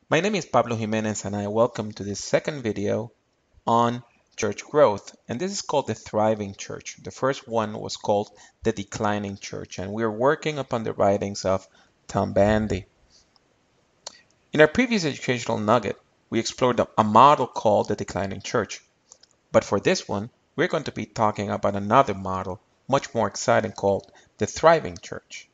My name is Pablo Jimenez and I welcome to this second video on church growth, and this is called the thriving church. The first one was called the declining church, and we're working upon the writings of Tom Bandy. In our previous educational nugget, we explored a model called the declining church, but for this one, we're going to be talking about another model, much more exciting, called the thriving church.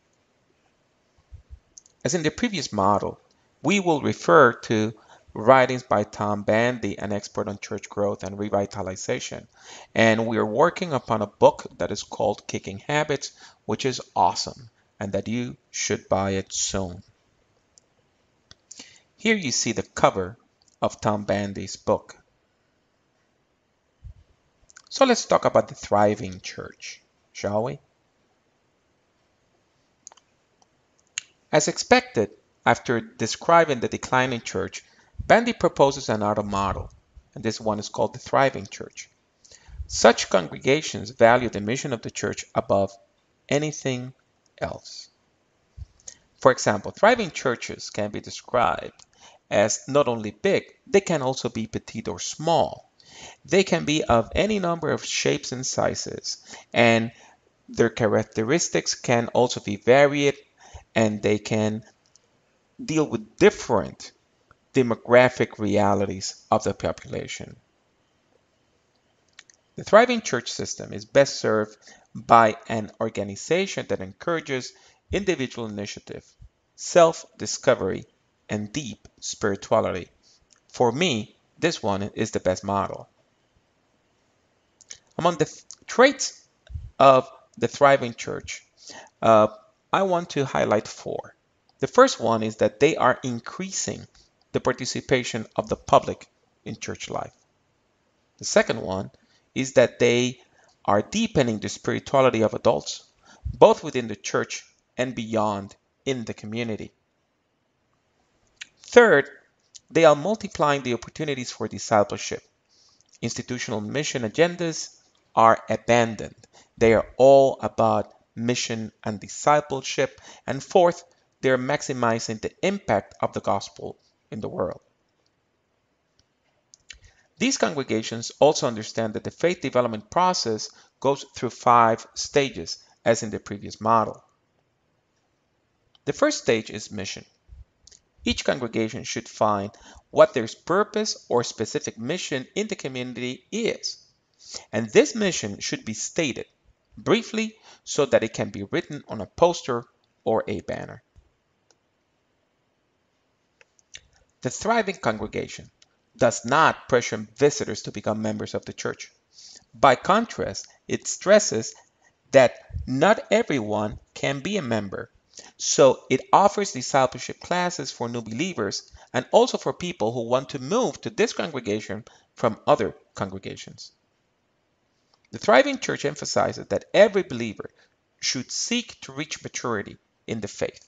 As in the previous model, we will refer to writings by Tom Bandy, an expert on church growth and revitalization. And we are working upon a book that is called Kicking Habits, which is awesome and that you should buy it soon. Here you see the cover of Tom Bandy's book. So let's talk about the thriving church, shall we? As expected, after describing the declining church, Bandy proposes another model, and this one is called the thriving church. Such congregations value the mission of the church above anything else. For example, thriving churches can be described as not only big, they can also be petite or small. They can be of any number of shapes and sizes, and their characteristics can also be varied, and they can deal with different demographic realities of the population. The thriving church system is best served by an organization that encourages individual initiative, self-discovery, and deep spirituality. For me, this one is the best model. Among the traits of the thriving church, uh, I want to highlight four. The first one is that they are increasing the participation of the public in church life. The second one is that they are deepening the spirituality of adults, both within the church and beyond in the community. Third, they are multiplying the opportunities for discipleship. Institutional mission agendas are abandoned. They are all about mission and discipleship. And fourth, they're maximizing the impact of the gospel in the world. These congregations also understand that the faith development process goes through 5 stages, as in the previous model. The first stage is mission. Each congregation should find what their purpose or specific mission in the community is, and this mission should be stated briefly so that it can be written on a poster or a banner. The thriving congregation does not pressure visitors to become members of the church. By contrast, it stresses that not everyone can be a member, so it offers discipleship classes for new believers and also for people who want to move to this congregation from other congregations. The thriving church emphasizes that every believer should seek to reach maturity in the faith.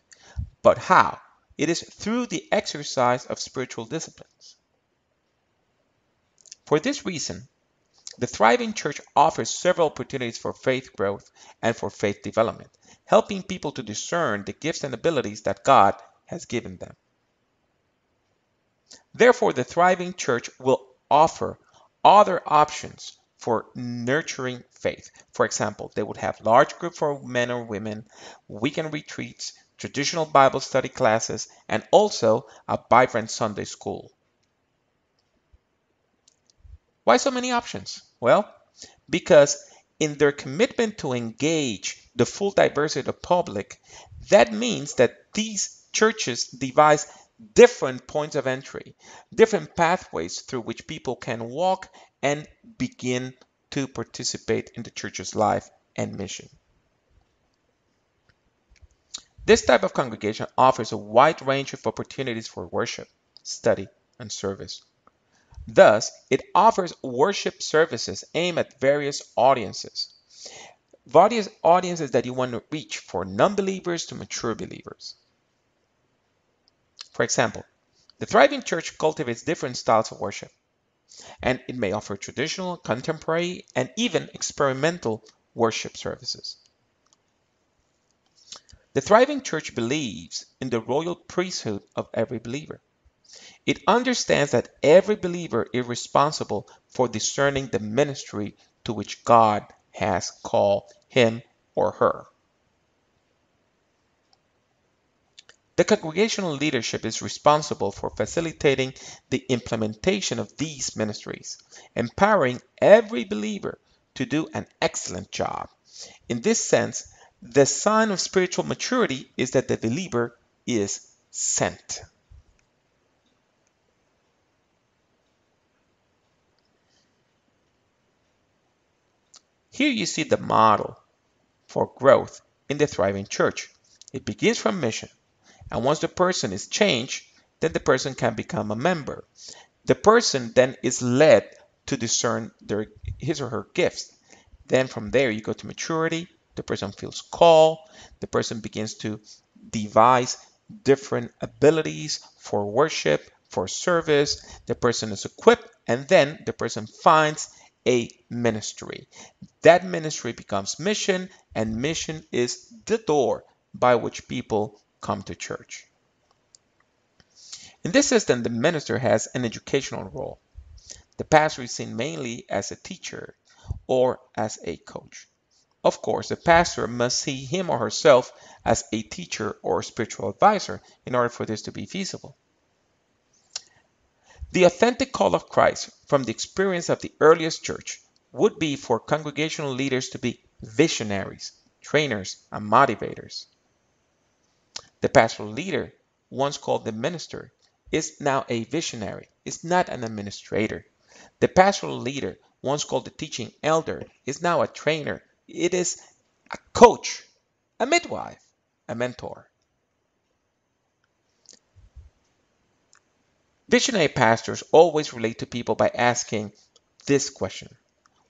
But how? It is through the exercise of spiritual disciplines. For this reason, the thriving church offers several opportunities for faith growth and for faith development, helping people to discern the gifts and abilities that God has given them. Therefore, the thriving church will offer other options for nurturing faith. For example, they would have large groups for men or women, weekend retreats, traditional Bible study classes, and also a vibrant Sunday school. Why so many options? Well, because in their commitment to engage the full diversity of the public, that means that these churches devise different points of entry, different pathways through which people can walk and begin to participate in the church's life and mission. This type of congregation offers a wide range of opportunities for worship, study, and service. Thus, it offers worship services aimed at various audiences. Various audiences that you want to reach, for non-believers to mature believers. For example, the thriving church cultivates different styles of worship, and it may offer traditional, contemporary, and even experimental worship services. The thriving church believes in the royal priesthood of every believer. It understands that every believer is responsible for discerning the ministry to which God has called him or her. The congregational leadership is responsible for facilitating the implementation of these ministries, empowering every believer to do an excellent job. In this sense, the sign of spiritual maturity is that the believer is sent. Here you see the model for growth in the thriving church. It begins from mission, and once the person is changed, then the person can become a member. The person then is led to discern his or her gifts. Then from there you go to maturity. The person feels called. The person begins to devise different abilities for worship, for service. The person is equipped, and then the person finds a ministry. That ministry becomes mission, and mission is the door by which people come to church. In this system, the minister has an educational role. The pastor is seen mainly as a teacher or as a coach. Of course, the pastor must see him or herself as a teacher or spiritual advisor in order for this to be feasible. The authentic call of Christ from the experience of the earliest church would be for congregational leaders to be visionaries, trainers, and motivators. The pastoral leader, once called the minister, is now a visionary, is not an administrator. The pastoral leader, once called the teaching elder, is now a trainer. It is a coach, a midwife, a mentor. Visionary pastors always relate to people by asking this question: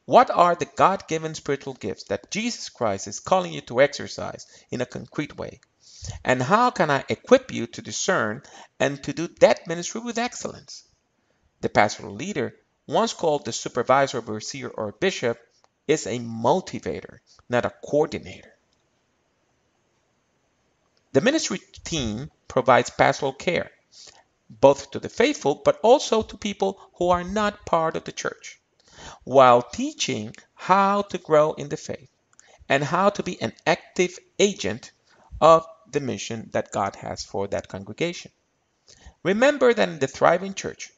what are the God given spiritual gifts that Jesus Christ is calling you to exercise in a concrete way? And how can I equip you to discern and to do that ministry with excellence? The pastoral leader, once called the supervisor, overseer, or bishop, is a motivator, not a coordinator. The ministry team provides pastoral care, both to the faithful but also to people who are not part of the church, while teaching how to grow in the faith and how to be an active agent of the mission that God has for that congregation. Remember that in the thriving church,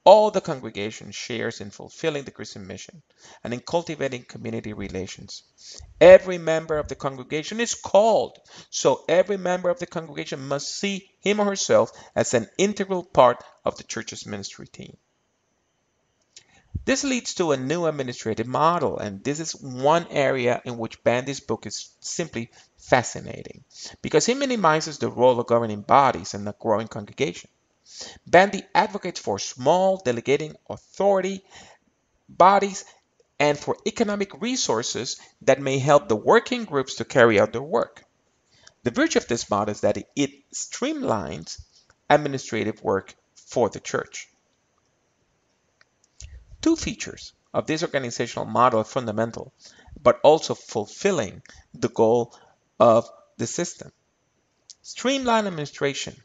all the congregation shares in fulfilling the Christian mission and in cultivating community relations. Every member of the congregation is called, so every member of the congregation must see him or herself as an integral part of the church's ministry team. This leads to a new administrative model, and this is one area in which Bandy's book is simply fascinating because he minimizes the role of governing bodies in a growing congregation. Bandy advocates for small delegating authority bodies and for economic resources that may help the working groups to carry out their work. The virtue of this model is that it streamlines administrative work for the church. Two features of this organizational model are fundamental, but also fulfilling the goal of the system. Streamline administration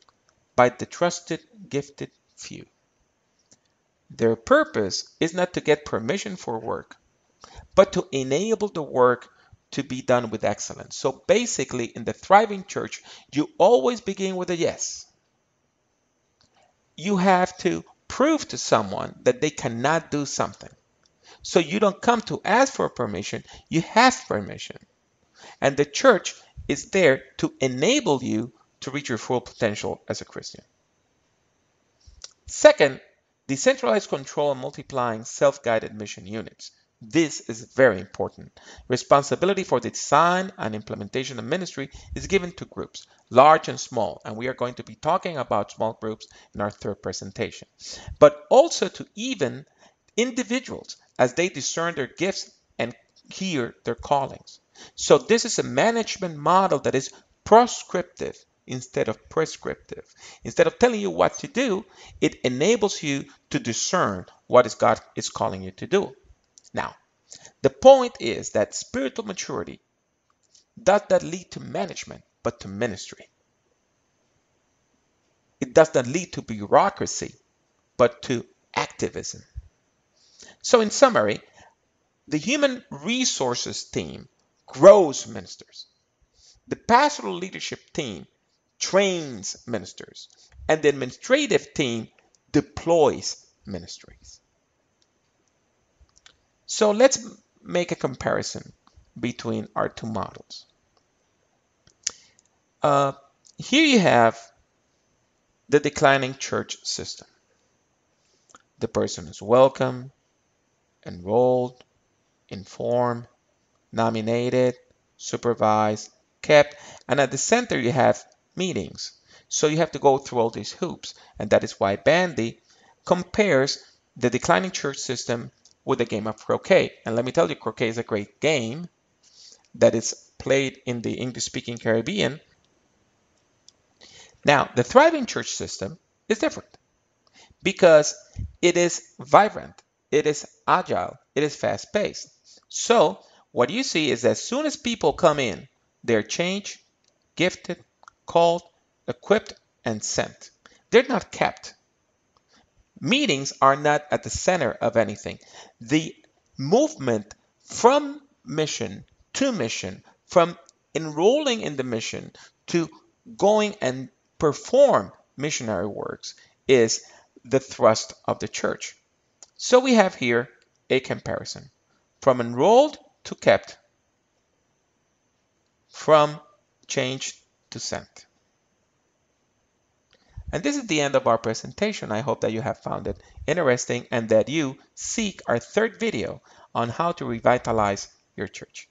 by the trusted, gifted few. Their purpose is not to get permission for work, but to enable the work to be done with excellence. So basically, in the thriving church, you always begin with a yes. You have to prove to someone that they cannot do something. So you don't come to ask for permission, you have permission. And the church is there to enable you to reach your full potential as a Christian. Second, decentralized control and multiplying self-guided mission units. This is very important. Responsibility for the design and implementation of ministry is given to groups, large and small, and we are going to be talking about small groups in our third presentation, but also to even individuals as they discern their gifts and hear their callings. So this is a management model that is proscriptive instead of prescriptive. Instead of telling you what to do, it enables you to discern what is God is calling you to do. Now, the point is that spiritual maturity does not lead to management, but to ministry. it does not lead to bureaucracy, but to activism. So in summary, the human resources team grows ministers. The pastoral leadership team trains ministers, and the administrative team deploys ministries. So let's make a comparison between our two models. Uh, Here you have the declining church system. The person is welcome, enrolled, informed, nominated, supervised, kept, and at the center you have meetings. So you have to go through all these hoops, and that is why Bandy compares the declining church system with the game of croquet. And let me tell you, croquet is a great game that is played in the English-speaking Caribbean. Now, the thriving church system is different because it is vibrant, it is agile, it is fast-paced. So what you see is as soon as people come in, they're changed, gifted, called, equipped, and sent. They're not kept. Meetings are not at the center of anything. The movement from mission to mission, from enrolling in the mission to going and perform missionary works is the thrust of the church. So we have here a comparison from enrolled to kept, from changed to sent. And this is the end of our presentation. I hope that you have found it interesting and that you seek our third video on how to revitalize your church.